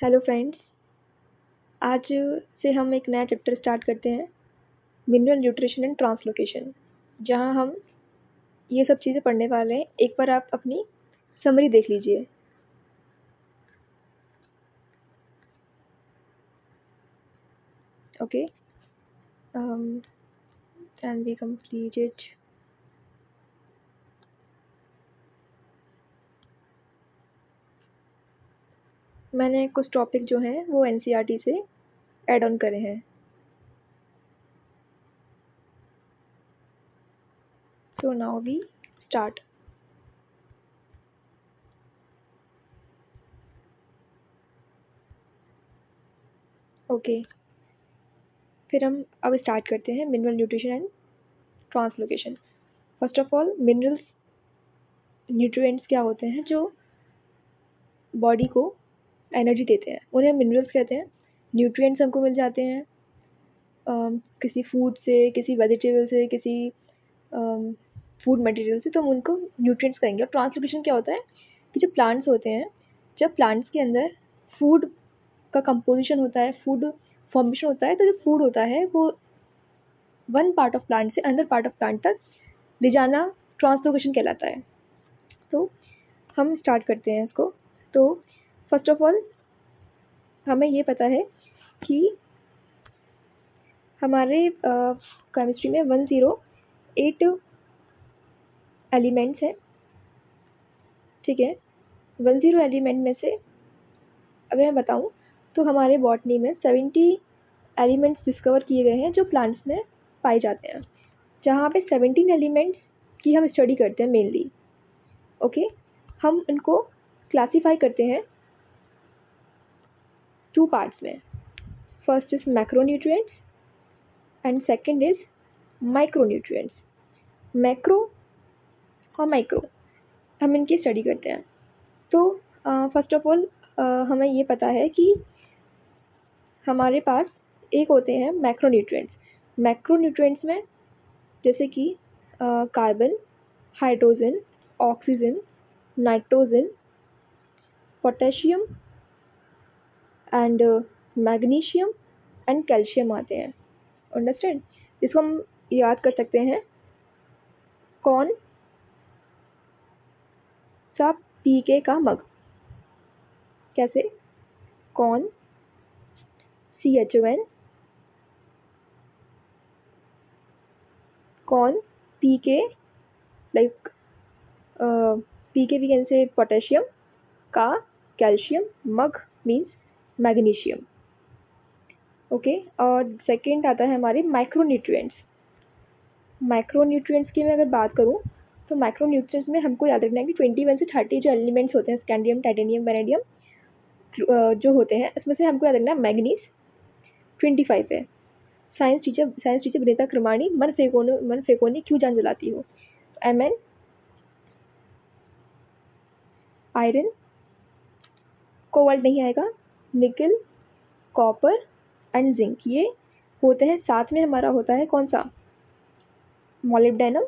Hello friends. आज से हम एक नया चैप्टर स्टार्ट करते हैं, मिनरल न्यूट्रिशन एंड ट्रांसलोकेशन, जहां हम ये सब चीज़ें पढ़ने वाले हैं। एक बार आप अपनी समरी देख लीजिए। Okay, can we complete it? मैंने कुछ टॉपिक जो हैं वो एनसीईआरटी से ऐड ऑन करे हैं। So now we start. Okay, फिर हम अब स्टार्ट करते हैं mineral nutrition and translocation. First of all, minerals nutrients क्या होते हैं जो बॉडी को एनर्जी देते हैं, उन्हें मिनरल्स कहते हैं। न्यूट्रिएंट्स हमको मिल जाते हैं किसी फूड से, किसी वेजिटेबल से, किसी फूड मटेरियल से, तो हम उनको न्यूट्रिएंट्स कहेंगे। और ट्रांसलोकेशन क्या होता है कि जो प्लांट्स होते हैं, जब प्लांट्स के अंदर फूड का कंपोजिशन होता है, फूड फॉर्मेशन होता है, तो जो फूड होता है वो वन पार्ट ऑफ प्लांट से अनदर पार्ट ऑफ प्लांट तक ले जाना ट्रांसलोकेशन कहलाता है। तो हम स्टार्ट करते हैं इसको। तो फर्स्ट ऑफ ऑल हमें ये पता है कि हमारे केमिस्ट्री में 108 एलिमेंट्स हैं, ठीक है। 10 एलिमेंट में से अगर मैं बताऊं तो हमारे बॉटनी में 70 एलिमेंट्स डिस्कवर किए गए हैं जो प्लांट्स में पाए जाते हैं, जहाँ पे 17 एलिमेंट्स की हम स्टडी करते हैं मेनली। ओके, हम इनको क्लासीफाई करते हैं टू पार्ट्स में। First is macronutrients and second is micronutrients. Macro और माइक्रो हम इनकी स्टडी करते हैं। तो फर्स्ट ऑफ ऑल हमें ये पता है कि हमारे पास एक होते हैं मैक्रोन्यूट्रिएंट्स। मैक्रोन्यूट्रिएंट्स में जैसे कि carbon, hydrogen, oxygen, nitrogen, potassium and magnesium and calcium आते हैं। अंडरस्टैंड? इसको हम याद कर सकते हैं, कौन सा पीके का मग। कैसे? कौन CHON, कौन PK, like PK we can say potassium, का calcium, mag means magnesium. Okay, और सेकंड आता है हमारे माइक्रोन्यूट्रिएंट्स। माइक्रोन्यूट्रिएंट्स की मैं अगर बात करूं तो माइक्रोन्यूट्रिएंट्स में हमको याद रखना है कि 21 से 30 जो एलिमेंट्स होते हैं, स्कैंडियम, टाइटेनियम, वेनेडियम जो होते हैं, इसमें से हमको याद रखना है मैग्नीज 25 है। साइंस टीचर विनीता क्रमाणी, मन फेकोनी क्यों जान जलाती हो। Mn आयरन, कोबाल्ट नहीं आएगा, निकल, कॉपर एंड जिंक ये होते हैं। साथ में हमारा होता है कौन सा, molybdenum,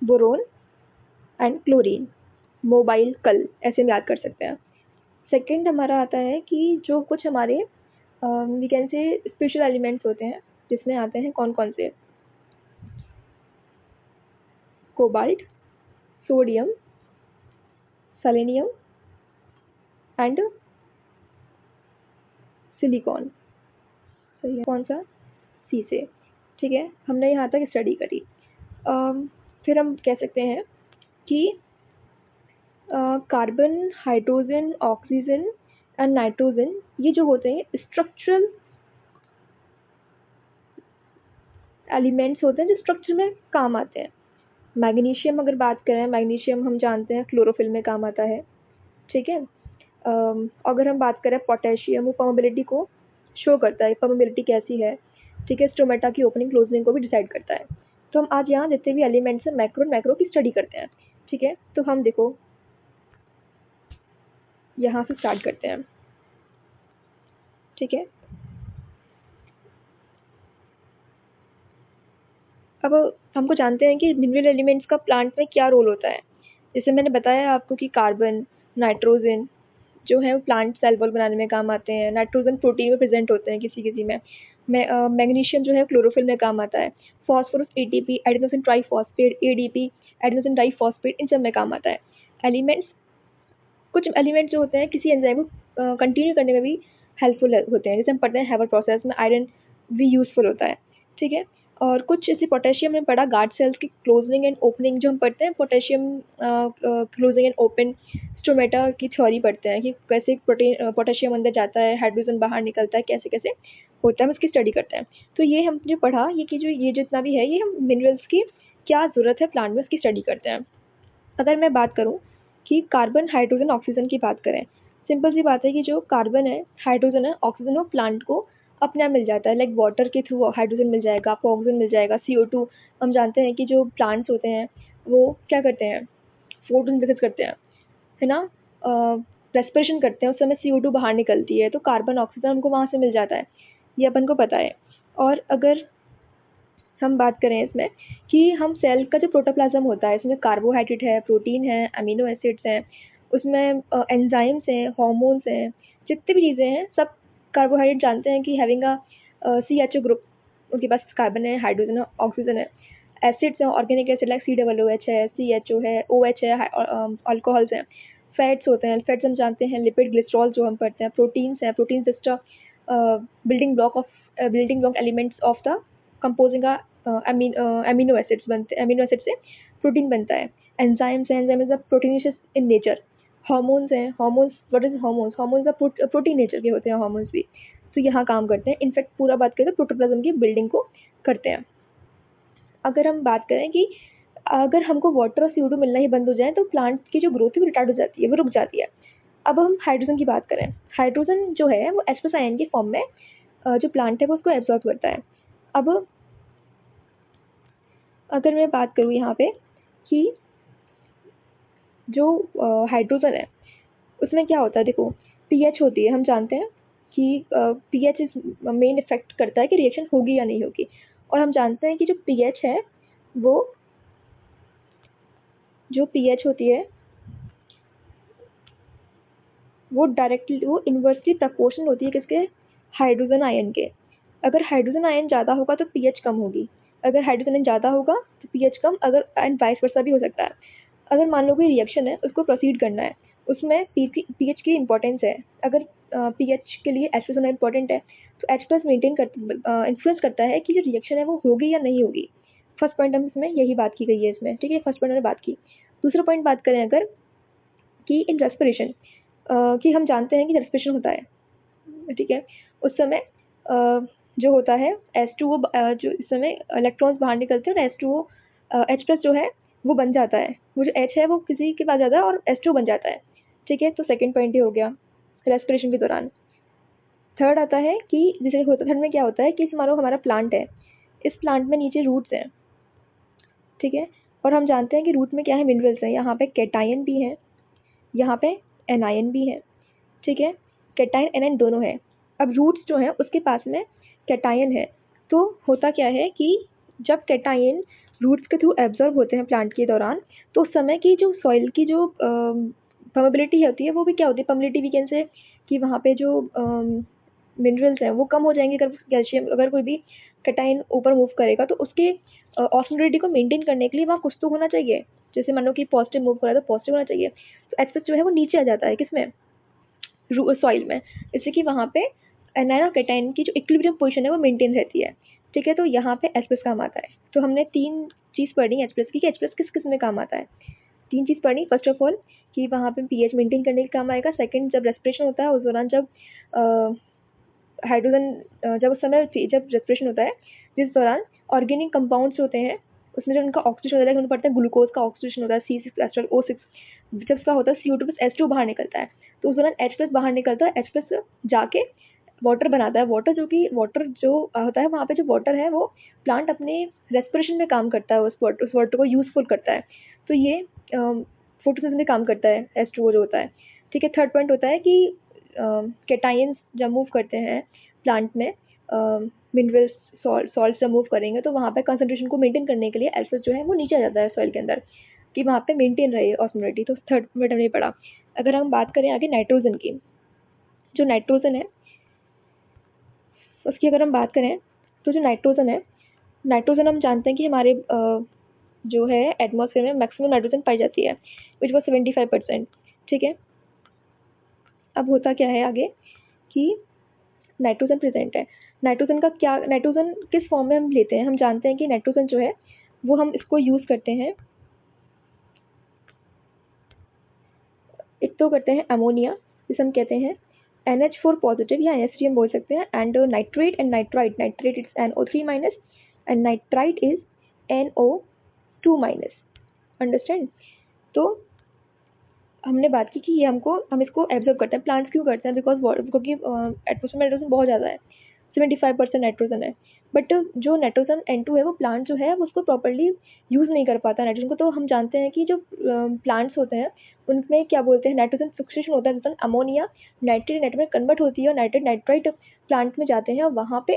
boron and chlorine. Mobile कल ऐसे हम याद कर सकते हैं। सेकंड हमारा आता है कि जो कुछ हमारे we can say special elements होते हैं, जिसमें आते हैं कौन कौन से, cobalt, sodium, selenium and silicon. सही है, कौन सा, सी से। ठीक है, हमने यहाँ तक स्टडी करी। फिर हम कह सकते हैं कि carbon, hydrogen, oxygen and nitrogen ये जो होते हैं स्ट्रक्चरल एलिमेंट्स होते हैं जो स्ट्रक्चर में काम आते हैं। मैग्नीशियम अगर बात करें, मैग्नीशियम हम जानते हैं क्लोरोफिल में काम आता है, ठीक है। अगर हम बात करें पोटेशियम, वो परमेबिलिटी को शो करता है, परमेबिलिटी कैसी है, ठीक है, स्टोमेटा की ओपनिंग क्लोजनिंग को भी डिसाइड करता है। तो हम आज यहाँ जितने भी एलिमेंट्स हैं मैक्रो की स्टडी करते हैं, ठीक है। तो हम देखो यहाँ से स्टार्ट करते हैं, ठीक है। अब हमको जानते हैं कि मिनरल एलिमेंट्स का प्लांट में क्या रोल होता है। जैसे मैंने बताया आपको कि कार्बन, नाइट्रोजन जो है वो प्लांट सेल वॉल बनाने में काम आते हैं। नाइट्रोजन प्रोटीन में प्रेजेंट होते हैं किसी किसी में। मैग्नीशियम जो है क्लोरोफिल में काम आता है। Phosphorus ATP, adenosine triphosphate, ADP, adenosine diphosphate, इन सब में काम आता है। एलिमेंट्स, कुछ एलिमेंट्स जो होते हैं किसी एंजाइम को कंटिन्यू करने में भी हेल्पफुल होते हैं। जैसे हम पढ़ते हैं हैवर प्रोसेस में आयरन भी यूजफुल होता है, ठीक है। और कुछ जैसे पोटेशियम में पढ़ा, गार्ड सेल्स की क्लोजिंग एंड ओपनिंग जो हम पढ़ते हैं, potassium closing and open stomata की थ्योरी पढ़ते हैं कि कैसे पोटेशियम अंदर जाता है, हाइड्रोजन बाहर निकलता है, कैसे कैसे होता है, उसकी स्टडी करते हैं। तो ये हम जो पढ़ा, ये कि जो ये जितना भी है, ये हम मिनरल्स की क्या ज़रूरत है प्लांट में, उसकी स्टडी करते हैं। अगर मैं बात करूँ कि कार्बन, हाइड्रोजन, ऑक्सीजन की बात करें, सिंपल सी बात है कि जो कार्बन है, हाइड्रोजन है, ऑक्सीजन है, वो प्लांट को अपने आप मिल जाता है। लाइक वाटर के थ्रू हाइड्रोजन मिल जाएगा, आपको ऑक्सीजन मिल जाएगा, CO2। हम जानते हैं कि जो प्लांट्स होते हैं वो क्या करते हैं, फोटोसिंथेसिस करते हैं, है ना, रेस्पिरेशन करते हैं, उस समय CO2 बाहर निकलती है, तो कार्बन, ऑक्सीजन हमको वहाँ से मिल जाता है, ये अपन को पता है। और अगर हम बात करें इसमें कि हम सेल का जो प्रोटोप्लाज्म होता है, इसमें कार्बोहाइड्रेट है, प्रोटीन है, अमीनो एसिड्स हैं, उसमें एंजाइम्स हैं, हार्मोन्स हैं, जितनी भी चीज़ें हैं सब कार्बोहाइड्रेट जानते हैं कि हैविंग अ CHO ग्रुप, उनके पास कार्बन है, हाइड्रोजन है, ऑक्सीजन है। एसिड्स हैं, ऑर्गेनिक एसिड लाइक COOH है, CHO है, OH है, अल्कोहल्स हैं। फैट्स होते हैं, फैट्स हम जानते हैं लिपिड, ग्लिसरॉल जो हम पढ़ते हैं। प्रोटीन्स हैं, protein just building block elements of the composing amino acids बनते हैं, अमीनो एसिड से प्रोटीन बनता है। एंजाइम्स हैं, enzyme is a proteinaceous in nature. Hormones हैं, hormones, what is hormones, hormones protein nature के होते हैं हार्मोन्स भी, तो यहाँ काम करते हैं। इनफैक्ट पूरा बात करें तो प्रोटोप्लाज्म की बिल्डिंग को करते हैं। अगर हम बात करें कि अगर हमको वाटर और CO2 मिलना ही बंद हो जाए तो प्लांट की जो ग्रोथ है वो रिटार्ड हो जाती है, वो रुक जाती है। अब हम हाइड्रोजन की बात करें, हाइड्रोजन जो है वो H+ आयन के फॉर्म में जो प्लांट है वो उसको एब्जॉर्ब करता है। अब अगर मैं बात करूँ यहाँ पे कि जो हाइड्रोजन है उसमें क्या होता है, देखो pH होती है, हम जानते हैं कि pH इज मेन इफेक्ट करता है कि रिएक्शन होगी या नहीं होगी। और हम जानते हैं कि जो pH है वो, जो pH होती है वो डायरेक्टली, वो इन्वर्सली प्रोपोर्शनल होती है किसके, हाइड्रोजन आयन के। अगर हाइड्रोजन आयन ज़्यादा होगा तो pH कम होगी, अगर हाइड्रोजन आयन ज़्यादा होगा तो pH कम, अगर एंड वाइस वर्सा भी हो सकता है। अगर मान लो कोई रिएक्शन है उसको प्रोसीड करना है, उसमें pH की इंपॉर्टेंस है। अगर pH के लिए H+ होना इंपॉर्टेंट है तो H+ मेंटेन कर इन्फ्लुएंस करता है कि जो रिएक्शन है वो होगी या नहीं होगी। फर्स्ट पॉइंट हम इसमें यही बात की गई है इसमें, ठीक है, फर्स्ट पॉइंट हमने बात की। दूसरा पॉइंट बात करें अगर कि इन रेस्पिरेशन, कि हम जानते हैं कि रेस्पिरेशन होता है, ठीक है, उस समय जो होता है H2O, जो इस समय इलेक्ट्रॉन्स बाहर निकलते हैं और H2O H+ जो है वो बन जाता है, वो जो H है वो किसी के पास जाता है और H2 बन जाता है, ठीक है। तो सेकंड पॉइंट ये हो गया रेस्पिरेशन के दौरान। थर्ड आता है कि जैसे होता, थर्ड में क्या होता है कि मानो हमारा प्लांट है, इस प्लांट में नीचे रूट्स हैं, ठीक है, और हम जानते हैं कि रूट में क्या है, मिनरल्स हैं, यहाँ पे कैटायन भी है, यहाँ पे एनायन भी है, ठीक है, कैटायन एनायन दोनों है। अब रूट्स जो है उसके पास में कैटायन है, तो होता क्या है कि जब कैटायन रूट्स के थ्रू एब्जॉर्ब होते हैं प्लांट के दौरान, तो उस समय की जो सॉइल की जो परमेबिलिटी होती है वो भी क्या होती है, परमेबिलिटी वी कैन से, कि वहाँ पे जो मिनरल्स हैं वो कम हो जाएंगे। अगर कैल्शियम, अगर कोई भी कैटायन ऊपर मूव करेगा तो उसके ऑस्मोलरिटी को मेंटेन करने के लिए वहाँ कुछ तो होना चाहिए। जैसे मानो कि पॉजिटिव मूव कर रहा है तो पॉजिटिव होना चाहिए, तो H+ जो है वो नीचे आ जाता है किसमें, सॉइल में, इससे कि वहाँ पे एनायन और कैटायन की जो इक्विलिब्रियम पोजीशन है वो मेंटेन रहती है, ठीक है। तो यहाँ पे H+ काम आता है। तो हमने तीन चीज़ पढ़ी H+ की, कि H+ किस किस में काम आता है। तीन चीज़ पढ़ी, फर्स्ट ऑफ ऑल कि वहाँ पे pH मेंटेन करने के काम आएगा। सेकंड, जब रेस्पिरेशन होता है उस दौरान जब हाइड्रोजन, जब उस समय जब रेस्पिरेशन होता है जिस दौरान ऑर्गेनिक कंपाउंड्स होते हैं उसमें जो उनका ऑक्सीजन होता है, उन्हें पढ़ते हैं ग्लूकोज का ऑक्सीजन होता है, C6 O6, जब उसका होता है CO2 प्लस H2 बाहर निकलता है, तो उस दौरान H+ बाहर निकलता है, H+ जाके वाटर बनाता है। वाटर जो होता है वहाँ पे जो वाटर है वो प्लांट अपने रेस्पिरेशन में काम करता है, उस वाटर को यूजफुल करता है, तो ये फोटोसिंथेसिस में काम करता है H2O जो होता है, ठीक है। थर्ड पॉइंट होता है कि कैटायंस जब मूव करते हैं प्लांट में मिनरल्स सॉल्ट रिमूव करेंगे तो वहाँ पे कंसंट्रेशन को मेंटेन करने के लिए एल्फस जो है वो नीचे आ जाता है सॉइल के अंदर, कि वहाँ पे मेंटेन रहे ऑस्मोलिटी। तो थर्ड पॉइंट हमने पढ़ा। अगर हम बात करें आगे नाइट्रोजन की, जो नाइट्रोजन है उसकी अगर हम बात करें तो जो नाइट्रोजन है, नाइट्रोजन हम जानते हैं कि हमारे जो है एटमॉस्फेयर में मैक्सिमम नाइट्रोजन पाई जाती है, विच वॉज 75%। ठीक है, अब होता क्या है आगे कि नाइट्रोजन प्रेजेंट है। नाइट्रोजन का क्या, नाइट्रोजन किस फॉर्म में हम लेते हैं, हम जानते हैं कि नाइट्रोजन जो है वो हम इसको यूज़ करते हैं, एक तो करते हैं अमोनिया जिसे हम कहते हैं NH4 पॉजिटिव या NH3 हम बोल सकते हैं, and nitrate and nitrite, nitrate is NO3 minus and nitrite is NO2 minus. Understand? तो हमने बात की कि ये हम इसको एब्जॉर्ब करते हैं। प्लांट्स क्यों करते हैं? क्योंकि एटमॉस्फेयर में नाइट्रोजन बहुत ज़्यादा है, 75% नाइट्रोजन है। बट जो नाइट्रोजन N2 है वो प्लांट जो है उसको प्रॉपर्ली यूज़ नहीं कर पाता नाइट्रोजन को। तो हम जानते हैं कि जो प्लांट्स होते हैं उनमें क्या बोलते हैं, नाइट्रोजन फिक्सेशन होता है, नाइट्रोजन अमोनिया नाइट्रेट नाइट्रोजन में कन्वर्ट होती है और नाइट्रेट नाइट्राइट प्लांट में जाते हैं और वहाँ पे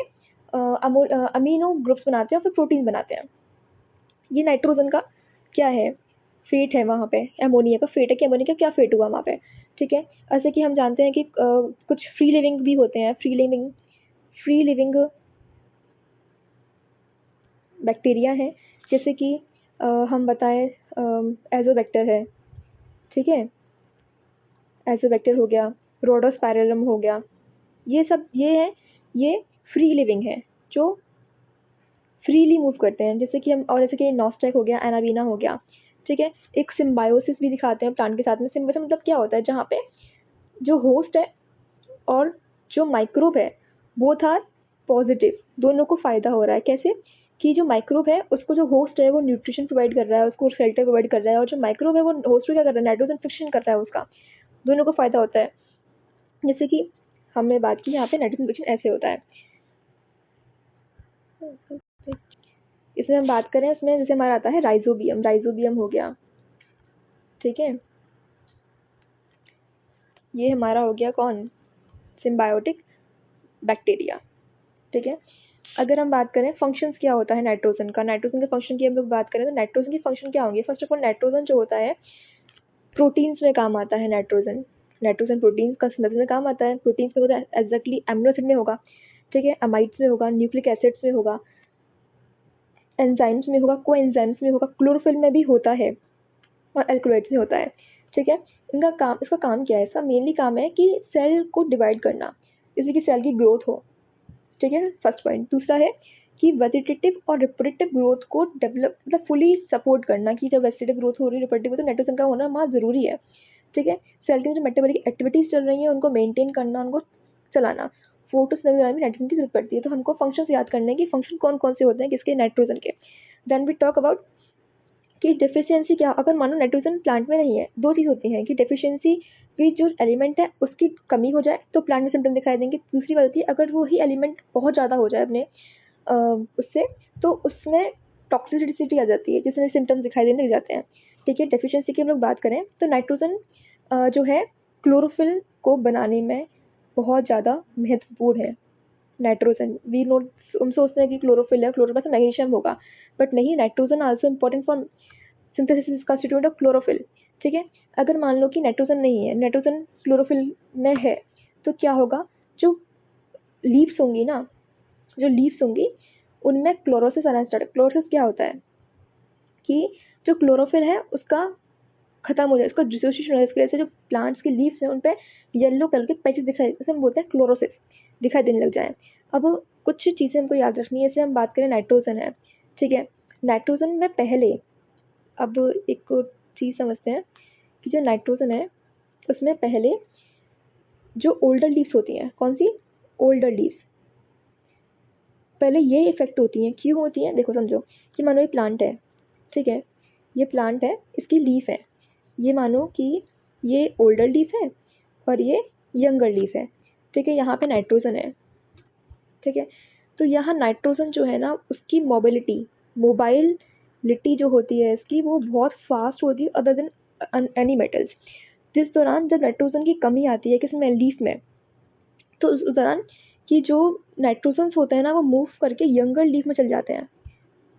अमीनो ग्रुप्स बनाते हैं और फिर प्रोटीन बनाते हैं। ये नाइट्रोजन का क्या है, फेट है। वहाँ पे एमोनिया का फेट है कि एमोनिया का क्या फेट हुआ वहाँ पे। ठीक है, ऐसे कि हम जानते हैं कि कुछ फ्री लिविंग भी होते हैं, फ्री लिविंग बैक्टीरिया हैं, जैसे कि हम बताएं एजोबैक्टर है। ठीक है, एजोबैक्टर हो गया, रोडोस्पाइरलम हो गया, ये सब ये फ्री लिविंग है जो फ्रीली मूव करते हैं, जैसे कि हम, और जैसे कि नॉस्टैक हो गया, एनाबीना हो गया। ठीक है, एक सिम्बायोसिस भी दिखाते हैं प्लांट के साथ में। सिम्बायोसिस मतलब क्या होता है, जहाँ पे जो होस्ट है और जो माइक्रोब है बोथ आर पॉजिटिव, दोनों को फ़ायदा हो रहा है। कैसे कि जो माइक्रोब है उसको जो होस्ट है वो न्यूट्रिशन प्रोवाइड कर रहा है, उसको शेल्टर प्रोवाइड कर रहा है, और जो माइक्रोब है वो होस्ट को क्या कर रहा है, नाइट्रोजन फिक्शन कर रहा है उसका, दोनों को फ़ायदा होता है। जैसे कि हमने बात की यहाँ पे नाइट्रोजन फिक्शन ऐसे होता है। इसमें हम बात करें, इसमें जैसे हमारा आता है राइजोबियम हो गया। ठीक है, ये हमारा हो गया कौन, सिम्बायोटिक बैक्टीरिया। ठीक है, अगर हम बात करें फंक्शंस क्या होता है नाइट्रोजन का, नाइट्रोजन के फंक्शन की हम लोग बात करें तो नाइट्रोजन की फंक्शन क्या होंगे। फर्स्ट ऑफ ऑल नाइट्रोजन जो होता है प्रोटीन्स में काम आता है। नाइट्रोजन प्रोटीन्स का सिंथेसिस में काम आता है। प्रोटीन्स में होता है एग्जैक्टली अमीनो एसिड में होगा, ठीक है, अमाइड्स में होगा, न्यूक्लिक एसिड्स में होगा, एंजाइम्स में होगा, कोएंजाइम्स में होगा, क्लोरोफिल में भी होता है और एल्कलॉइड्स में होता है। ठीक है, इसका काम क्या है, इसका मेनली काम है कि सेल को डिवाइड करना, जिससे कि सेल की ग्रोथ हो। ठीक है, फर्स्ट पॉइंट। दूसरा है कि वेजिटेटिव और रिप्रोडक्टिव ग्रोथ को डेवलप मतलब फुली सपोर्ट करना, कि जब वेजिटेटिव ग्रोथ हो रही है, रिप्रोडक्टिव, तो नाइट्रोजन का होना वहाँ ज़रूरी है। ठीक है, सेल की जो मेटाबॉलिक एक्टिविटीज़ चल रही हैं उनको मेंटेन करना, उनको चलाना, फोटोसिंथेसिस में नाइट्रोजन की जरूरत पड़ती है। तो हमको फंक्शंस याद करने की, फंक्शन कौन कौन से होते हैं किसके, नाइट्रोजन के। देन वी टॉक अबाउट कि डेफिशिएंसी क्या, अगर मानो नाइट्रोजन प्लांट में नहीं है, दो चीज़ होती हैं कि डेफिशिएंसी भी जो एलिमेंट है उसकी कमी हो जाए तो प्लांट में सिम्टम दिखाई देंगे। दूसरी बात होती है अगर वो ही एलिमेंट बहुत ज़्यादा हो जाए अपने उससे, तो उसमें टॉक्सिसिटी आ जाती है, जिसमें सिम्टम्स दिखाई देने लग जाते हैं। ठीक है, डेफिशिएंसी की हम लोग बात करें तो नाइट्रोजन जो है क्लोरोफिल को बनाने में बहुत ज़्यादा महत्वपूर्ण है। नाइट्रोजन वी नो, हम सोचते हैं कि क्लोरोफिल है, क्लोरोफिल में मैग्नीशियम होगा, बट नहीं, nitrogen also important for synthesis constituent of chlorophyll. ठीक है, अगर मान लो कि नाइट्रोजन नहीं है, नाइट्रोजन क्लोरोफिल में है, तो क्या होगा, जो लीव्स होंगी ना, जो लीव्स होंगी उनमें क्लोरोसिस आना स्टार्ट। क्लोरोसिस क्या होता है कि जो क्लोरोफिल है उसका खत्म हो जाए, उसका डिसोसिएशन हो जाए, इसकी वजह से जो प्लांट्स के लीव्स हैं उन पर येलो कलर के पैचेस दिखाई, जैसे हम बोलते हैं क्लोरोसिस दिखाई देने लग जाए। अब कुछ चीज़ें हमको याद रखनी है, जैसे हम बात करें नाइट्रोजन है। ठीक है, नाइट्रोजन में पहले, अब एक चीज़ समझते हैं कि जो नाइट्रोजन है उसमें पहले जो ओल्डर लीव्स होती हैं, कौन सी, ओल्डर लीव्स, पहले ये इफेक्ट होती हैं। क्यों होती हैं, देखो समझो कि मानो ये प्लांट है, ठीक है, ये प्लांट है, इसकी लीफ है, ये मानो कि ये ओल्डर लीफ है और ये यंगर लीफ है। ठीक है, यहाँ पे नाइट्रोजन है। ठीक है, तो यहाँ नाइट्रोजन जो है ना उसकी मोबाइलिटी जो होती है इसकी, वो बहुत फास्ट होती है अदर देन एनी मेटल्स। जिस दौरान जब नाइट्रोजन की कमी आती है किसमें, लीफ में, तो उस दौरान कि जो नाइट्रोजन्स होते हैं ना वो मूव करके यंगर लीफ में चल जाते हैं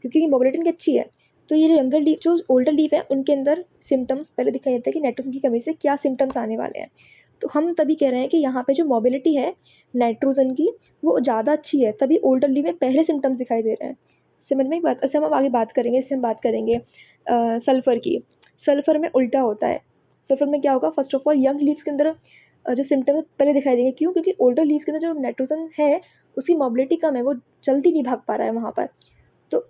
क्योंकि मोबिलिटी इनकी अच्छी है। तो ये जो यंगर लीफ, जो ओल्डर लीफ है, उनके अंदर सिम्टम्स पहले दिखाई देता है कि नाइट्रोजन की कमी से क्या सिम्टम्स आने वाले हैं। तो हम तभी कह रहे हैं कि यहाँ पे जो मोबिलिटी है नाइट्रोजन की वो ज़्यादा अच्छी है, तभी ओल्डर लीफ में पहले सिम्टम्स दिखाई दे रहे हैं। समझ में एक बात? अच्छा, हम आगे बात करेंगे, इससे हम बात करेंगे सल्फर की। सल्फर में उल्टा होता है। सल्फर में क्या होगा, first of all young leaves के अंदर जो सिम्टम्स पहले दिखाई देंगे। क्यों? क्योंकि ओल्डर लीव्स के अंदर जो नाइट्रोजन है उसकी मोबिलिटी कम है, वो जल्दी नहीं भाग पा रहा है वहाँ पर। तो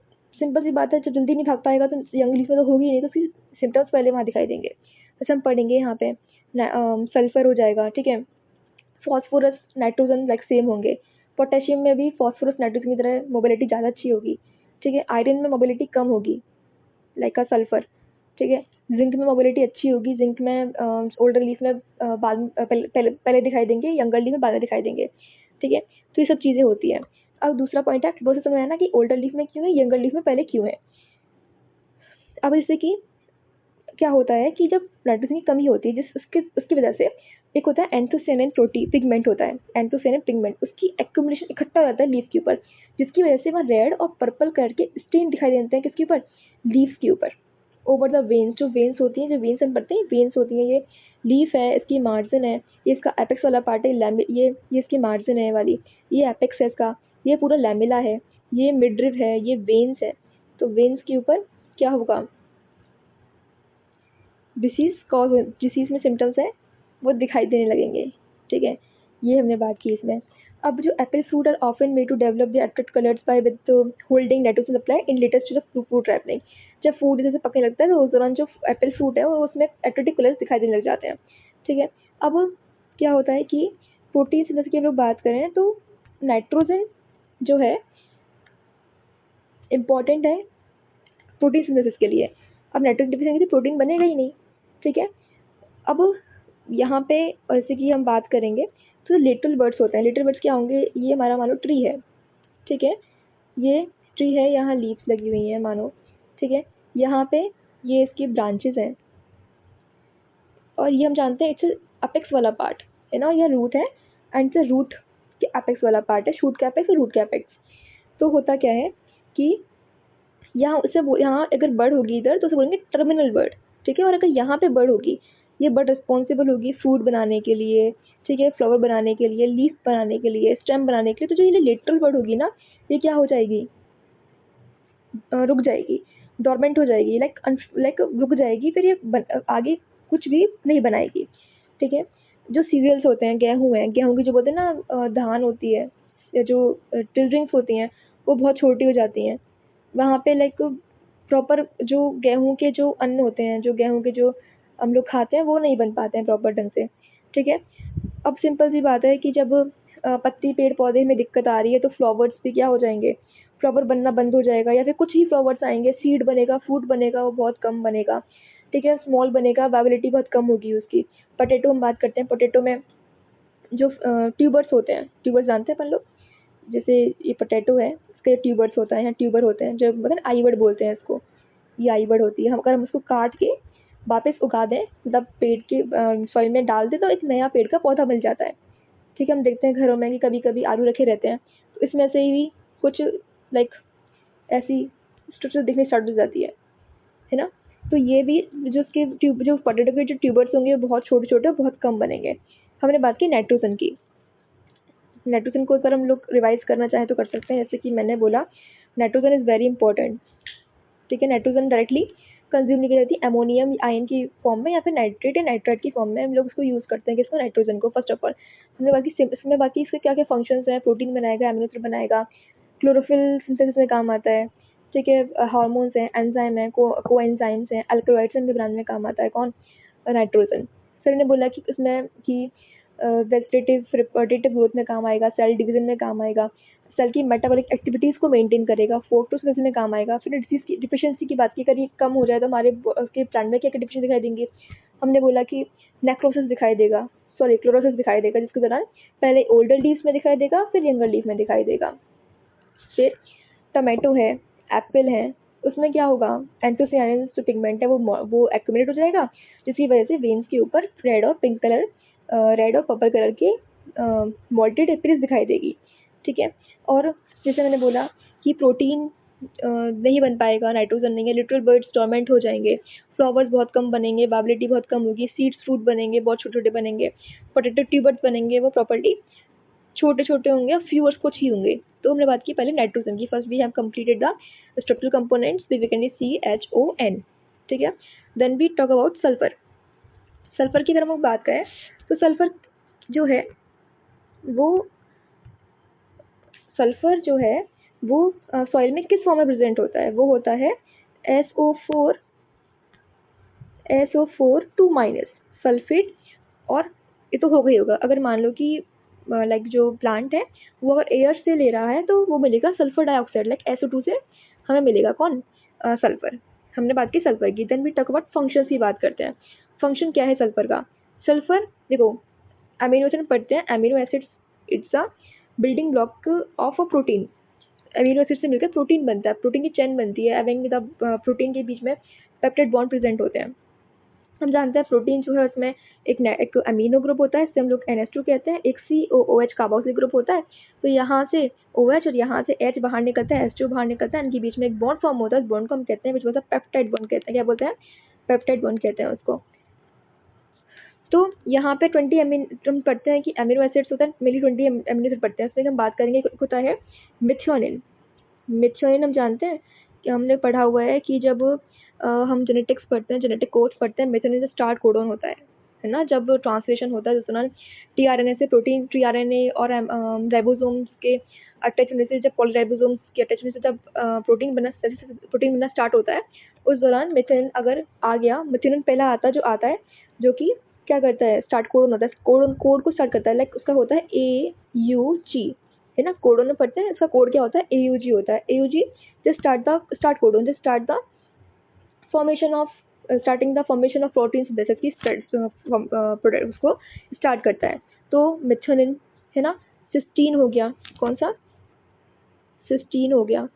सिंपल सी बात है, जब जल्दी नहीं भाग पाएगा तो यंग लीफ में तो होगी ही नहीं, तो उसकी सिम्टम्स पहले वहाँ दिखाई देंगे। जैसे हम पढ़ेंगे यहाँ पे सल्फर हो जाएगा, ठीक है। फॉस्फोरस नाइट्रोजन लाइक सेम होंगे। पोटेशियम में भी फॉस्फोरस नाइट्रोजन की तरह मोबिलिटी ज़्यादा अच्छी होगी, ठीक है। आयरन में मोबिलिटी कम होगी लाइक का सल्फर, ठीक है। जिंक में मोबिलिटी अच्छी होगी। जिंक में ओल्डर लीफ में बाद में पहले दिखाई देंगे, यंगर लीफ में बाद में दिखाई देंगे, ठीक है। तो ये सब चीज़ें होती हैं। अब दूसरा पॉइंट है, प्रोसेस समझ आया ना कि ओल्डर लीफ में क्यों है, यंगर लीफ में पहले क्यों है। अब जैसे कि क्या होता है कि जब नाइट्रोजन की कमी होती है जिस उसकी वजह से एक होता है एंथोसियानिन प्रोटीन पिगमेंट होता है, एंथोसियानिन पिगमेंट, उसकी एक्यूमुलेशन इकट्ठा हो जाता है लीफ के ऊपर, जिसकी वजह से वहाँ रेड और पर्पल कलर के स्टेन दिखाई देते हैं किसके ऊपर, लीफ के ऊपर, ओवर द वेन्स। जो वेन्स होती हैं, जो वेन्स हम पढ़ते हैं वेन्स होती हैं, ये लीफ है, इसकी मार्जिन है, ये इसका एपेक्स वाला पार्ट है, ये इसकी मार्जिन है वाली, ये एपेक्स है इसका, ये पूरा लैमेला है, ये मिडरिव है, ये वेन्स है। तो वेन्स के ऊपर क्या होगा, डिसीज़ में सिम्टम्स है वो दिखाई देने लगेंगे, ठीक है। ये हमने बात की इसमें। अब जो apple fruit are often made to develop the attract colours by withholding nitrogen supply in later stage of fruit ripening. जब फूड जैसे पकने लगता है तो उस दौरान जो एप्पल फ्रूट है वो उसमें एट्रेटिक कलर्स दिखाई देने लग जाते हैं, ठीक है। अब क्या होता है कि प्रोटीन सिंथेसिस की हम लोग बात करें तो नाइट्रोजन जो है इम्पॉर्टेंट है प्रोटीन सिंथेसिस के लिए। अब नाइट्रोजन डिफिशिएंसी तो प्रोटीन बनेगा ही नहीं, ठीक है। अब यहाँ पे जैसे कि हम बात करेंगे तो लिटिल बर्ड्स होते हैं। लिटिल बर्ड्स क्या होंगे, ये हमारा मानो ट्री है, ठीक है। ये ट्री है, यहाँ लीव्स लगी हुई हैं मानो, ठीक है। यहाँ पे ये इसकी ब्रांचेस हैं और ये हम जानते हैं इट्स अपेक्स वाला पार्ट है ना, यह रूट है एंड इट्स रूट के अपेक्स वाला पार्ट है, शूट के अपेक्स और रूट के अपेक्स। तो होता क्या है कि यहाँ अगर बर्ड होगी इधर तो उसे बोलेंगे टर्मिनल बर्ड, ठीक है। और अगर यहाँ पे बर्ड होगी, ये बर्ड रिस्पॉन्सिबल होगी फ्रूट बनाने के लिए, ठीक है, फ्लावर बनाने के लिए, लीफ बनाने के लिए, स्टेम बनाने के लिए। तो जो ये लेटरल बर्ड होगी ना, ये क्या हो जाएगी, रुक जाएगी, डॉर्मेंट हो जाएगी, लाइक रुक जाएगी, फिर ये आगे कुछ भी नहीं बनाएगी, ठीक है। जो सीरियल्स होते हैं, गेहूँ है, गेहूँ की जो बोलते हैं ना धान होती है या जो टिलड्रिंग्स होती हैं वो बहुत छोटी हो जाती हैं। वहाँ पे लाइक प्रॉपर जो गेहूँ के जो अन्न होते हैं, जो गेहूँ के जो हम लोग खाते हैं वो नहीं बन पाते हैं प्रॉपर ढंग से, ठीक है। अब सिंपल सी बात है कि जब पत्ती पेड़ पौधे में दिक्कत आ रही है तो फ्लावर्स भी क्या हो जाएंगे, फ्लावर बनना बंद हो जाएगा या फिर कुछ ही फ्लावर्स आएंगे, सीड बनेगा, फ्रूट बनेगा वो बहुत कम बनेगा, ठीक है, स्मॉल बनेगा, वायबिलिटी बहुत कम होगी उसकी। पोटैटो हम बात करते हैं, पोटैटो में जो ट्यूबर्स होते हैं, ट्यूबर्स जानते हैं अपन लोग, जैसे ये पोटैटो है इसके ट्यूबर्स होता है, यहाँ ट्यूबर होते हैं, जो मतलब आईवर्ड बोलते हैं इसको, ये आईवर्ड होती है। हम अगर हम उसको काट के वापस उगा दें, मतलब पेड़ के सॉइल में डाल दें तो एक नया पेड़ का पौधा मिल जाता है, ठीक है। हम देखते हैं घरों में कि कभी कभी आलू रखे रहते हैं तो इसमें से ही कुछ लाइक ऐसी स्ट्रक्चर दिखनी स्टार्ट हो जाती है ना। तो ये भी जो उसके जो पोटैटो के जो ट्यूबर्स होंगे वो बहुत छोटे छोटे बहुत कम बनेंगे। हमने बात की नाइट्रोजन की। नाइट्रोजन को अगर हम लोग रिवाइज करना चाहें तो कर सकते हैं। जैसे कि मैंने बोला नाइट्रोजन इज़ वेरी इंपॉर्टेंट, ठीक है। नाइट्रोजन डायरेक्टली कंज्यूम नहीं की जाती, अमोनियम आयन की फॉर्म में या फिर नाइट्रेट या नाइट्राइट की फॉर्म में हम लोग उसको यूज़ करते हैं, किसको, नाइट्रोजन को। फर्स्ट ऑफ ऑल हमने बाकी इसके क्या क्या फंक्शंस हैं, प्रोटीन बनाएगा, एमिनो एसिड बनाएगा, क्लोरोफिल सिंथेसिस में काम आता है, ठीक है। हार्मोन्स हैं, एंजाइम है, को एंजाइम्स हैं, अल्कलॉइड्स में बनाने में काम आता है कौन, नाइट्रोजन। सर ने बोला कि इसमें कि वेजिटेटिव ग्रोथ में काम आएगा, सेल डिवीजन में काम आएगा, सेल की मेटाबॉलिक एक्टिविटीज़ को मेंटेन करेगा, फोटोसिंथेसिस में काम आएगा। फिर डिसीज की डिफिशियंसी की बात की, अगर ये कम हो जाए तो हमारे उसके प्लांट में क्या क्या डिफिशियंसी दिखाई देंगी। हमने बोला कि नेक्रोसिस दिखाई देगा, सॉरी क्लोरोसिस दिखाई देगा, जिसके दौरान पहले ओल्डर लीव्स में दिखाई देगा, फिर यंगर लीफ में दिखाई देगा। फिर टमाटो है, एप्पल है, उसमें क्या होगा, एंथोसियानिन जो पिगमेंट है वो एक्यूमुलेट हो जाएगा, जिसकी वजह से वेन्स के ऊपर रेड और पर्पल कलर के मॉल्टेड एपिस दिखाई देगी। ठीक है। और जैसे मैंने बोला कि प्रोटीन नहीं बन पाएगा, नाइट्रोजन नहीं है, लिटिल बर्ड्स डोर्मेंट हो जाएंगे, फ्लावर्स बहुत कम बनेंगे, वाबिलिटी बहुत कम होगी, सीड्स फ्रूट बनेंगे, बहुत छोटे छोटे बनेंगे, पोटैटो ट्यूबर्स बनेंगे, वो प्रॉपर्टी छोटे छोटे होंगे, फ्यूअर्स कुछ ही होंगे। तो हमने बात की पहले नाइट्रोजन की। First we have completed the structural components, we can see CHON, ठीक है। Then we talk about sulphur. Sulphur की अगर हम बात करें तो सल्फर जो है वो सल्फर जो है वो सॉइल में किस फॉर्म में प्रेजेंट होता है? वो होता है SO4 2 माइनस सल्फेट। और ये तो हो गई होगा, अगर मान लो कि लाइक जो प्लांट है वो अगर एयर से ले रहा है तो वो मिलेगा सल्फर डाइऑक्साइड, लाइक SO2 से हमें मिलेगा कौन? सल्फर। हमने बात की सल्फर की। Then we talk about function की बात करते हैं। फंक्शन क्या है सल्फर का? सल्फर देखो, अमीनो एसिड पढ़ते हैं, amino acid it's a building block of a protein. Amino acid से मिलकर प्रोटीन बनता है, प्रोटीन की चेन बनती है, एविंग द प्रोटीन के बीच में पेप्टाइड बॉन्ड प्रेजेंट होते हैं। हम जानते हैं प्रोटीन जो है उसमें एक अमीनो ग्रुप होता है, इससे हम लोग NH2 कहते हैं, एक COOH कार्बोक्सिल ग्रुप होता है। तो यहाँ से OH और यहाँ से H बाहर निकलता है, H2 बाहर निकलता है, इनके बीच में एक बॉन्ड फॉर्म होता है, उस बॉन्ड को हम कहते हैं विच मतलब पेप्टाइड बॉन्ड कहते हैं। क्या बोलते हैं? पेप्टाइड बॉन्ड कहते हैं उसको। तो यहाँ पे 20 हम पढ़ते हैं कि अमीनो एसिड्स होता है, मेनली 20 अमीनो एसिड पढ़ते हैं। उसमें हम बात करेंगे, एक होता है मिथ्योनिन। मिथ्योनिन हम जानते हैं कि हमने पढ़ा हुआ है कि जब हम जेनेटिक्स पढ़ते हैं, जेनेटिक कोड्स पढ़ते हैं, मिथ्योनिन से स्टार्ट कोडॉन होता है ना। जब ट्रांसलेशन होता है जिस दौरान tRNA से प्रोटीन, tRNA और राइबोसोम्स के अटैच होने से, जब पॉलीराइबोसोम्स के अटैच होने से जब प्रोटीन बनना स्टार्ट होता है, उस दौरान मिथ्योनिन अगर आ गया, मिथ्योनिन पहला आता जो आता है, जो कि क्या करता है? स्टार्ट कोडॉन होता है, कोड को स्टार्ट करता है, लाइक उसका होता है AUG, है ना। कोडॉन में पढ़ते हैं, इसका कोड क्या होता है? AUG होता है। AUG just start codon, just start the formation of starting the formation of proteins जैसे कि प्रोडक्ट उसको स्टार्ट करता है। तो मिथ्योनिन है ना। सिस्टीन हो गया, कौन सा? सिस्टीन हो गया।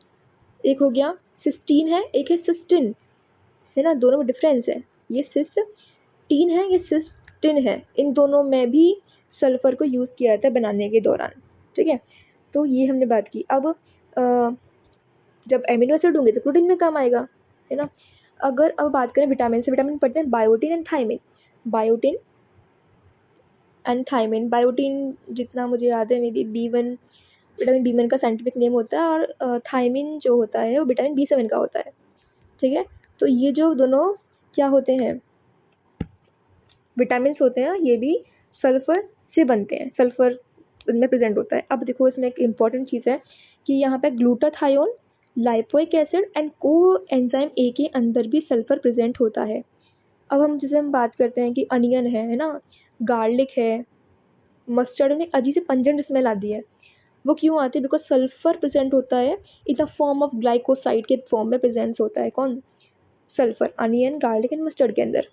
एक हो गया सिस्टीन है, एक है सिस्टिन, है ना, दोनों में डिफरेंस है। ये सिस्टीन है, ये सिस्टिन है, इन दोनों में भी सल्फर को यूज़ किया जाता है बनाने के दौरान, ठीक है। तो ये हमने बात की। अब जब एमिनो एसिड होंगे तो प्रोटीन में काम आएगा, है ना। अगर अब बात करें विटामिन से, विटामिन पढ़ते हैं biotin and thymine. Biotin and thymine, biotin जितना मुझे याद है मेरी B1, विटामिन B1 का साइंटिफिक नेम होता है, और थायमिन जो होता है वो विटामिन B7 का होता है, ठीक है। तो ये जो दोनों क्या होते हैं? विटामिन होते हैं, ये भी सल्फर से बनते हैं, सल्फर इनमें प्रेजेंट होता है। अब देखो इसमें एक इम्पॉर्टेंट चीज़ है कि यहाँ पे ग्लूटाथायोन, लाइपोइक एसिड एंड को एंजाइम A के अंदर भी सल्फर प्रेजेंट होता है। अब हम बात करते हैं कि अनियन है ना, गार्लिक है, मस्टर्ड ने अजीब से पंजेंट स्मेल आती है, वो क्यों आती है? बिकॉज सल्फर प्रेजेंट होता है in the form of glycoside के फॉर्म में प्रेजेंस होता है। कौन? Sulphur, onion, garlic and mustard के अंदर।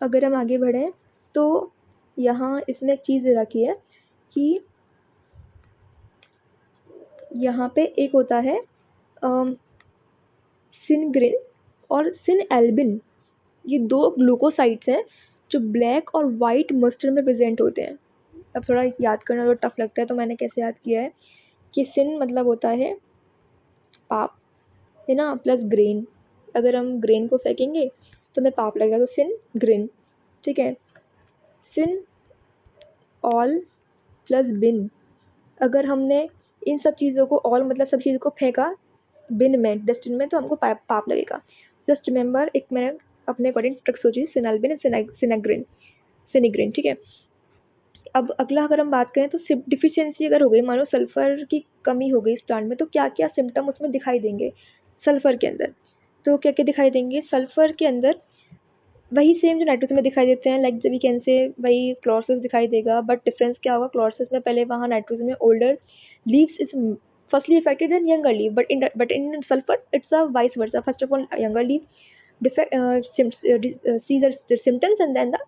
अगर हम आगे बढ़ें तो यहाँ इसने एक चीज़ रखी है कि यहाँ पे एक होता है सिनग्रिन और सिनएल्बिन, ये दो ग्लूकोसाइड्स हैं जो ब्लैक और वाइट मस्टर्ड में प्रेजेंट होते हैं। अब थोड़ा याद करना तो टफ लगता है, तो मैंने कैसे याद किया है कि सिन मतलब होता है पाप, है ना, प्लस ग्रेन। अगर हम ग्रेन को फेंकेंगे तो हमें पाप लगेगा, तो सिन ग्रेन, ठीक है। सिन ऑल प्लस बिन, अगर हमने इन सब चीज़ों को, ऑल मतलब सब चीज़ों को फेंका बिन में, डस्टबिन में, तो हमको पाप लगेगा। जस्ट रिमेंबर, एक मैंने अपने अकॉर्डिंग ट्रिक सोची, सिनाल्बिन सिनाग्रिन, सिनिग्रिन, ठीक है। अब अगला अगर हम बात करें तो डिफिशियंसी अगर हो गई, मान लो सल्फर की कमी हो गई इस प्लांट में, तो क्या क्या सिम्टम उसमें दिखाई देंगे सल्फर के अंदर? तो क्या क्या दिखाई देंगे सल्फर के अंदर? वही सेम जो नाइट्रोजन में दिखाई देते हैं, लाइक वी कैन से वही क्लोरोसिस दिखाई देगा, बट डिफरेंस क्या होगा? क्लोरोसिस में पहले वहाँ नाइट्रोजन में older leaves is firstly affected then younger leaf, but in sulphur it's a vice versa, first of all younger leaf sees the symptoms and then the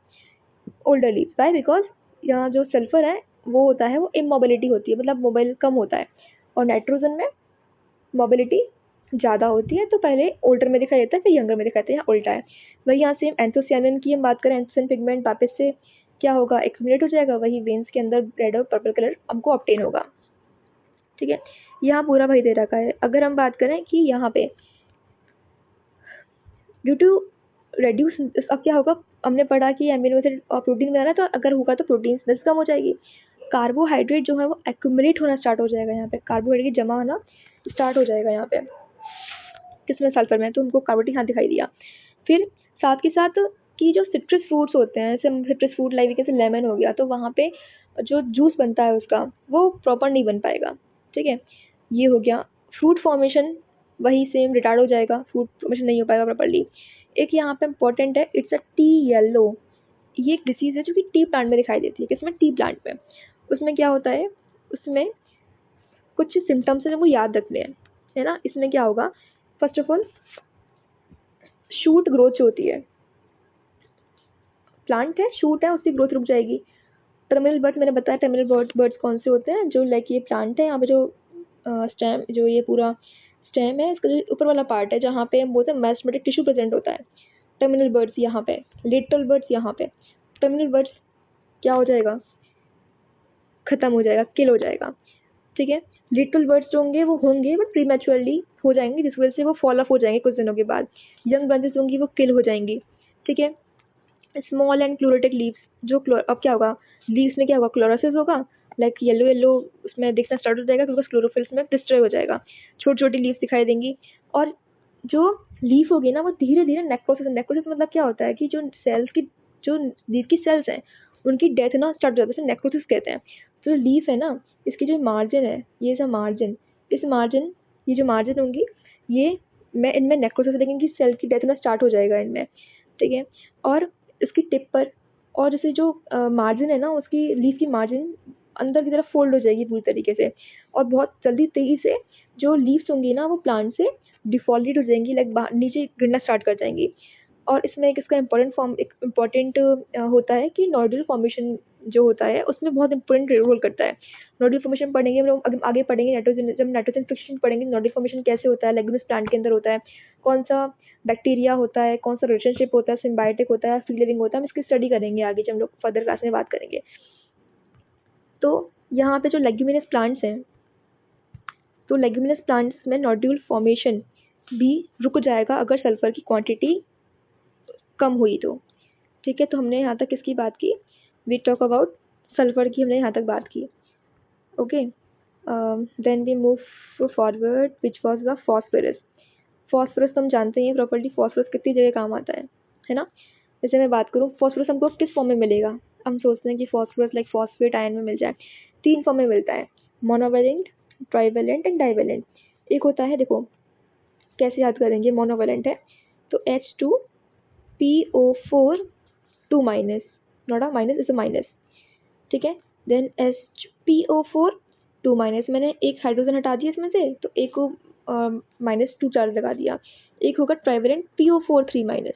older leaves. Why? Because यहाँ जो sulphur है वो होता है, वो immobility होती है, मतलब मोबाइल कम होता है, और नाइट्रोजन में मोबिलिटी ज़्यादा होती है। तो पहले ओल्डर में दिखाई देता है, फिर यंगर में दिखाई देता है, यहाँ उल्टा है। वही यहाँ सेम एंथोसियानिन की हम बात करें, एंथोसियानिन पिगमेंट वापस से क्या होगा, एक्यूमुलेट हो जाएगा, वही वेन्स के अंदर रेड और पर्पल कलर हमको ऑब्टेन होगा। ठीक है, यहाँ पूरा वही दे रखा है। अगर हम बात करें कि यहाँ पे ड्यू टू रेड्यूस, अब क्या होगा, हमने पढ़ा कि एमिनो एसिड और प्रोटीन बनाना, तो अगर होगा तो प्रोटीन दस कम हो जाएगी, कार्बोहाइड्रेट जो है वो एक्यूमुलेट होना स्टार्ट हो जाएगा, यहाँ पे कार्बोहाइड्रेट जमा होना स्टार्ट हो जाएगा यहाँ पे किसमें, सल्फर में, तो उनको कार्बोहाइड्रेट यहाँ दिखाई दिया। फिर साथ के साथ कि जो सिट्रस फ्रूट्स होते हैं, जैसे सिट्रस फ्रूट लाइक जैसे लेमन हो गया, तो वहाँ पे जो जूस बनता है उसका वो प्रॉपर नहीं बन पाएगा। ठीक है, ये हो गया। फ्रूट फॉर्मेशन वही सेम रिटार्ड हो जाएगा, फ्रूट फॉर्मेशन नहीं हो पाएगा प्रॉपर्ली। एक यहाँ पे इंपॉर्टेंट है, इट्स अ टी येलो, ये एक डिसीज़ है जो कि टी प्लांट में दिखाई देती है। किसमें, टी प्लांट में। उसमें क्या होता है, उसमें कुछ सिम्टम्स है वो याद रखने हैं, है ना। इसमें क्या होगा, first of all shoot growth जो होती है, प्लांट है, शूट है, उसकी ग्रोथ रुक जाएगी। टर्मिनल बर्ड्स मैंने बताया, टर्मिनल बर्ड्स कौन से होते हैं, जो लाइक ये प्लांट है, यहाँ पे जो स्टेम, जो ये पूरा स्टेम है, इसका जो ऊपर वाला पार्ट है जहाँ पे हम बोलते हैं मेरिस्टेमेटिक टिश्यू प्रेजेंट होता है, टर्मिनल बर्ड्स यहाँ पे, लेटरल बर्ड्स यहाँ पे। टर्मिनल बर्ड्स क्या हो जाएगा, खत्म हो जाएगा, किल हो जाएगा। ठीक है, लिटिल बर्ड्स जो होंगे वो होंगे बट प्रीमेच्योरली हो जाएंगे, जिस वजह से वो फॉल ऑफ हो जाएंगे कुछ दिनों के बाद। यंग ब्रांचेस होंगी वो किल हो जाएंगी। ठीक है, स्मॉल एंड क्लोरोटिक लीव्स, जो अब क्या होगा, लीव्स में क्या होगा, क्लोरोसिस होगा, लाइक येलो येलो उसमें दिखना स्टार्ट हो जाएगा, क्योंकि क्लोरोफिल्स में डिस्ट्रॉय हो जाएगा, छोटी छोटी लीव्स दिखाई देंगी। और जो लीफ होगी ना वो धीरे धीरे नेक्रोसिस, नेक्रोसिस मतलब क्या होता है कि जो सेल्स की, जो लीफ की सेल्स हैं उनकी डेथ ना स्टार्ट हो जाती है, नेक्रोसिस कहते हैं। तो जो लीफ है ना, इसकी जो मार्जिन है, ये सब मार्जिन, इस मार्जिन, ये जो मार्जिन होंगी, ये मैं इनमें नेक्रोसिस देखेंगे, सेल की डेथ ना स्टार्ट हो जाएगा इनमें। ठीक है, और इसकी टिप पर, और जैसे जो मार्जिन है ना, उसकी लीफ की मार्जिन अंदर की तरफ फोल्ड हो जाएगी पूरी तरीके से, और बहुत जल्दी तेजी से जो लीव्स होंगी ना वो प्लांट से डिफॉल्टेड हो जाएंगी, लाइक नीचे गिरना स्टार्ट कर जाएंगी। और इसमें एक इसका इम्पोर्टेंट होता है कि नोडुल फॉर्मेशन जो होता है उसमें बहुत इंपॉर्टेंट रोल करता है। नोडुल फॉर्मेशन पढ़ेंगे हम लोग, आगे पढ़ेंगे नाइट्रोजन, जब नाइट्रोजन फिक्सेशन पढ़ेंगे नोडुल फॉर्मेशन कैसे होता है, लेगुमिनस प्लांट के अंदर होता है, कौन सा बैक्टीरिया होता है, कौन सा रिलेशनशिप होता है, सिम्बायोटिक होता है, फ्री लिविंग होता है, हम इसकी स्टडी करेंगे आगे जब हम लोग फर्दर क्लास में बात करेंगे। तो यहाँ पे जो लेग्यूमिनस प्लांट्स हैं, तो लेग्यूमिनस प्लांट्स में नोड्यूल फॉर्मेशन भी रुक जाएगा अगर सल्फर की क्वांटिटी कम हुई तो। ठीक है, तो हमने यहाँ तक किसकी बात की, वी टॉक अबाउट सल्फर की, हमने यहाँ तक बात की। Okay, then we move forward, which was the phosphorus. Phosphorus तो हम जानते ही हैं प्रॉपर्टी, फॉस्फोरस कितनी जगह काम आता है ना। जैसे मैं बात करूँ फॉस्फोरस हमको किस फॉर्म में मिलेगा, हम सोचते हैं कि फॉस्फोरस लाइक फॉस्फेट आयन में मिल जाए, 3 फॉर्म में मिलता है, मोनोवेलेंट, ट्राइवेलेंट एंड डाइवेलेंट। एक होता है, देखो कैसे याद करेंगे, मोनोवेलेंट है तो H2PO4 2 minus, not a minus, is a minus. ठीक है, देन HPO4 2 माइनस, मैंने एक हाइड्रोजन हटा दिया इसमें से, तो एक को -2 चार्ज लगा दिया। एक होगा ट्राइवेलेंट PO4 3 माइनस,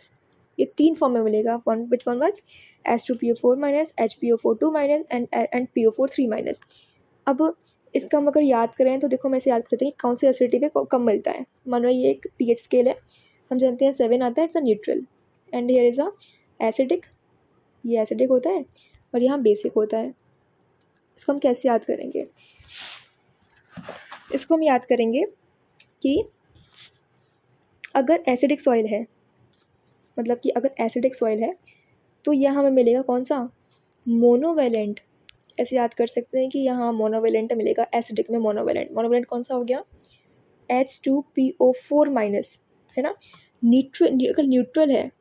ये 3 फॉर्म में मिलेगा, which one was H2PO4 minus, HPO4 2 minus and PO4 3 minus. अब इसका हम अगर याद करें तो देखो मैं इसे याद करते हैं कि कौन सी एसिडिटी पे कम मिलता है। मानो ये एक pH स्केल है, हम जानते हैं 7 आता है, it's a neutral, and here is a acidic, ये एसिडिक होता है, और यहाँ बेसिक होता है। इसको हम कैसे याद करेंगे, इसको हम याद करेंगे कि अगर एसिडिक सॉइल है, मतलब कि अगर एसिडिक सॉइल है तो यहाँ हमें मिलेगा कौन सा, मोनोवेलेंट। ऐसे याद कर सकते हैं कि यहाँ मोनोवेलेंट मिलेगा, एसिडिक में मोनोवेलेंट। मोनोवेलेंट कौन सा हो गया, H2PO4 माइनस, है ना। अगर न्यूट्रल है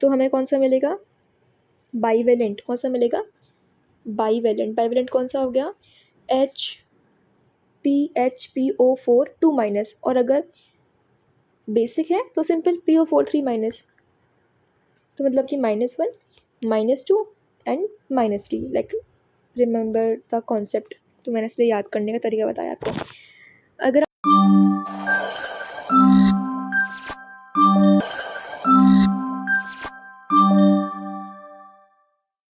तो हमें कौन सा मिलेगा, बाईवेलेंट। कौन सा मिलेगा, बाईवेलेंट। बाईवेलेंट कौन सा हो गया, HPO4 2 माइनस, और अगर बेसिक है तो सिंपल PO4 3 माइनस, तो मतलब कि -1, -2 and -3, like remember the concept. तो मैंने इसलिए याद करने का तरीका बताया आपको। अगर